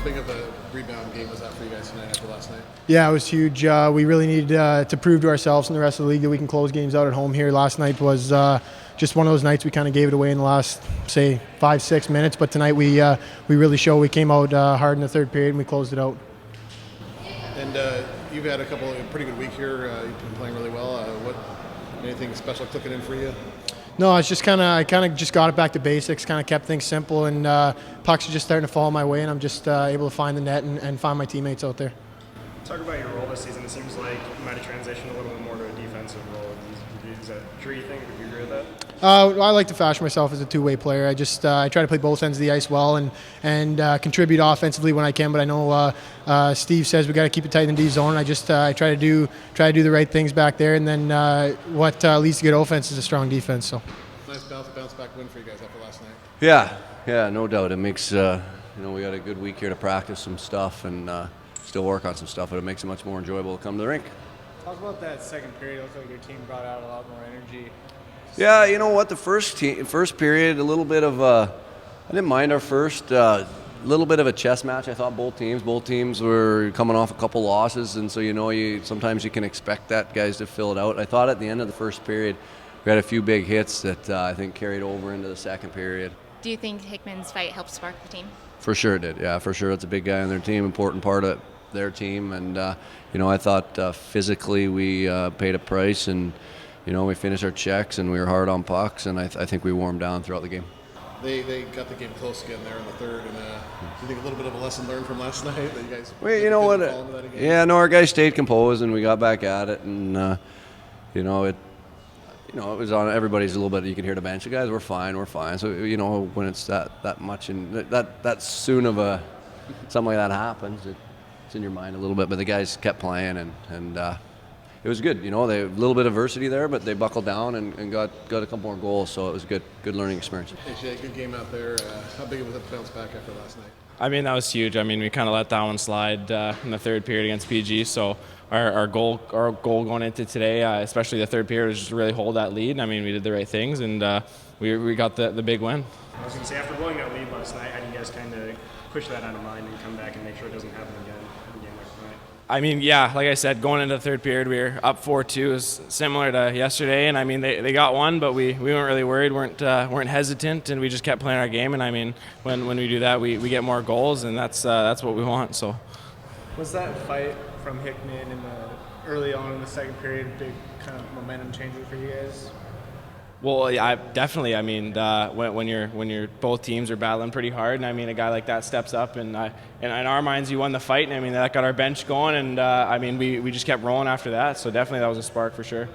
big of a rebound game was that for you guys tonight after last night? Yeah, it was huge. We really needed to prove to ourselves and the rest of the league that we can close games out at home here. Last night was just one of those nights we kind of gave it away in the last, say, 5-6 minutes. But tonight we really showed we came out hard in the third period and we closed it out. And you've had a pretty good week here. You've been playing really well. Anything special clicking in for you? No, it's just I kind of just got it back to basics, kind of kept things simple, and pucks are just starting to fall my way, and I'm just able to find the net and find my teammates out there. Talk about your role this season. It seems like you might have transitioned a little bit more to a defensive role. Is that a true thing? Would you agree with that? I like to fashion myself as a two-way player. I just I try to play both ends of the ice well and contribute offensively when I can. But I know Steve says we got to keep it tight in the D zone. I try to do the right things back there, and then what leads to good offense is a strong defense. So nice bounce back win for you guys after last night. Yeah, no doubt. It makes we got a good week here to practice some stuff and still work on some stuff, but it makes it much more enjoyable to come to the rink. Talk about that second period. It looked like your team brought out a lot more energy. Yeah, you know what? The first period, a little bit of I didn't mind our first. Little bit of a chess match. I thought both teams were coming off a couple losses, and so sometimes you can expect that guys to fill it out. I thought at the end of the first period, we had a few big hits that I think carried over into the second period. Do you think Hickman's fight helped spark the team? For sure it did. Yeah, for sure. It's a big guy on their team, important part of their team, and I thought physically we paid a price, and we finished our checks and we were hard on pucks, and I think we warmed down throughout the game. They got the game close again there in the third, and do you think a little bit of a lesson learned from last night that you guys? Well, you know what? Yeah, no, our guys stayed composed and we got back at it, and it was on everybody's a little bit. You could hear the bench. The guys, we're fine. So when it's that much and that soon of something like that happens, it's in your mind a little bit. But the guys kept playing and it was good. They a little bit of adversity there, but they buckled down and got a couple more goals. So it was good learning experience. Hey Jay, good game out there. How big was it to bounce back after last night? I mean, that was huge. I mean, we kind of let that one slide in the third period against PG. So our goal going into today, especially the third period, was just really hold that lead. I mean, we did the right things, and we got the big win. I was going to say, after blowing that lead last night, how do you guys kind of push that out of mind and come back and make sure it doesn't happen again in the game next night? I mean, yeah, like I said, going into the third period, we were up 4-2. It was similar to yesterday, and I mean, they got one, but we weren't really worried, weren't hesitant, and we just kept playing our game. And I mean, when we do that, we get more goals, and that's what we want. So, was that fight from Hickman early on in the second period a big kind of momentum changer for you guys? Well, yeah, definitely. I mean, when you're both teams are battling pretty hard, and I mean, a guy like that steps up, and in our minds, you won the fight, and I mean, that got our bench going, and I mean, we just kept rolling after that. So definitely, that was a spark for sure.